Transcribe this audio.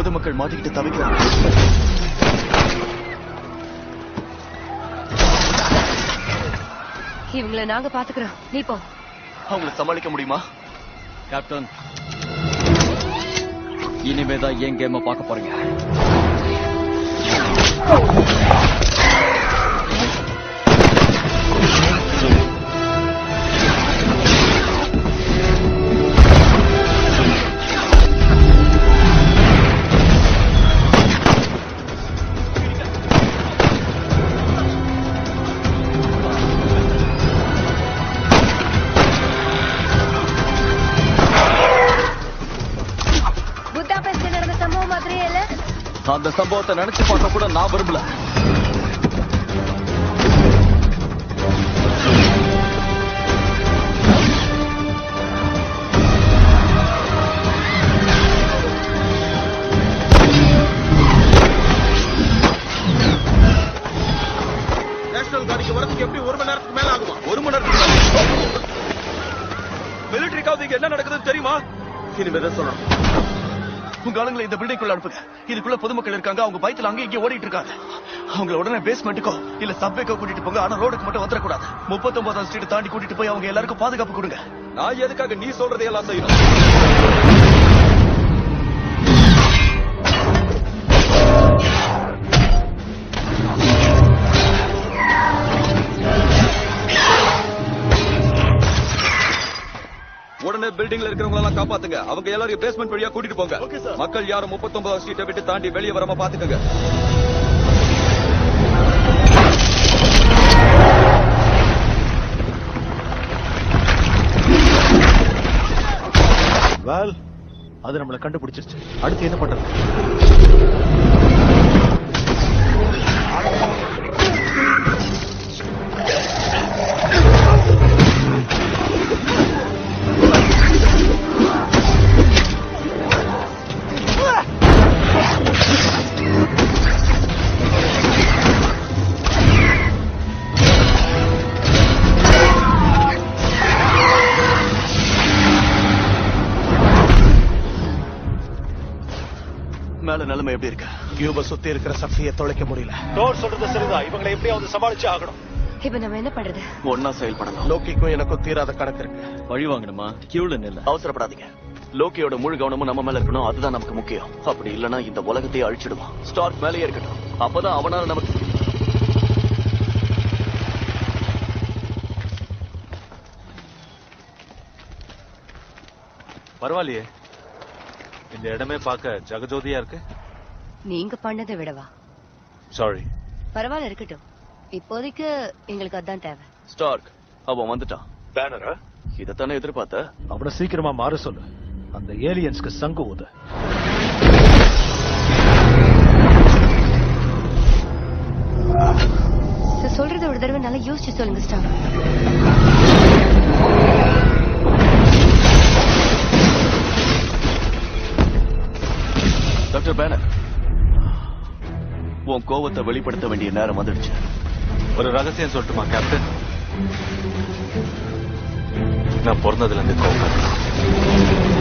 பொதுமக்கள் மாட்டிக்கிட்டு தவிக்கிறாங்க. இவங்களை நாங்க பாத்துக்கிறோம், நீ போ. அவங்களை சமாளிக்க முடியுமா? கேப்டன், இனிமேதான் என் கேம பார்க்க போறீங்க. அந்த சம்பவத்தை நினைச்சு பார்க்க கூட நான் விரும்பல. நேஷனல் கார்டுக்கு வரதுக்கு எப்படி 1 மணி நேரத்துக்கு மேல ஆகுமா? 1 மணி நேரத்துக்கு மிலிட்டரிக்காவது இங்க என்ன நடக்குதுன்னு தெரியுமா? இனிமேதான் சொல்லணும். உங்க ஆளுங்களை இந்த பில்டிங்குள்ள அனுப்புங்க. இதுக்குள்ள பொதுமக்கள் இருக்காங்க, அவங்க பயத்துல அங்கே இங்கே ஓடிட்டு இருக்காங்க. அவங்கள உடனே பேஸ்மெண்ட்டுக்கோ இல்ல சப்வேக்கோ கூட்டிட்டு போங்க. ஆனா ரோடுக்கு மட்டும் வந்துடக்கூடாது. 39ஆம் ஸ்ட்ரீட் தாண்டி கூட்டிட்டு போய் அவங்க எல்லாருக்கும் பாதுகாப்பு கொடுங்க. நான் எதுக்காக நீ சொல்றதையெல்லாம் செய்யணும்? உடனே பில்டிங்ல இருக்கிறவங்க எல்லாம் காப்பாத்துங்க. அவங்க எல்லாரையும் பேஸ்மெண்ட் வழியா கூட்டிட்டு போங்க. மக்கள் யாரும் 39ஆம் ஸ்ட்ரீட்டை விட்டு தாண்டி வெளியே வராம பாத்துக்கங்க. வேல், அது நம்மளை கண்டுபிடிச்சிருச்சு. அடுத்து என்ன பண்றது? மேல நிலைமை எப்படி இருக்கு? கியூப சுத்தி இருக்கிற சக்தியை தொலைக்க முடியல. டோர் சொல்றது சரிதான். இவங்களை எப்படியாவது சமாளிச்சு ஆகணும். இப்ப நம்ம என்ன பண்றது? ஒன்னா செயல்படணும். லோக்கிக்கும் எனக்கும் தீராத கணக்கு இருக்கு. வழி வாங்கணுமா? கியூல நில்ல. அவசரப்படாதீங்க. லோக்கியோட முழு கவனமும் நம்ம மேல இருக்கணும். அதுதான் நமக்கு முக்கியம். அப்படி இல்லனா இந்த உலகத்தையே அழிச்சிடுவான். ஸ்டார்க் மேலேயே இருக்கட்டும். அப்பதான் அவனால நமக்கு பரவாயில்லையே, இந்த இடமே பார்க்க ஜகஜோதியா இருக்கு. நீங்க பண்ணதை விடவா? சாரி. பரவாயில்ல, இருக்கட்டும். இப்போதைக்கு எங்களுக்கு அதான் தேவை. ஸ்டார்க் அவன் வந்துட்டான். பேனரா? இதத்தானே எதிர்பார்த்த? அவனை சீக்கிரமா மாற சொல்லு. அந்த ஏலியன்ஸ்க்கு சங்கு ஊத. சொல்றத ஒரு தடவை நல்லா யோசிச்சு சொல்லுங்க ஸ்டார். டாக்டர் பேனர், உன் கோவத்தை வெளிப்படுத்த வேண்டிய நேரம் வந்துடுச்சு. ஒரு ரகசியம் சொல்லட்டுமா கேப்டன்? நான் பிறந்ததுல இருந்து கோவம்.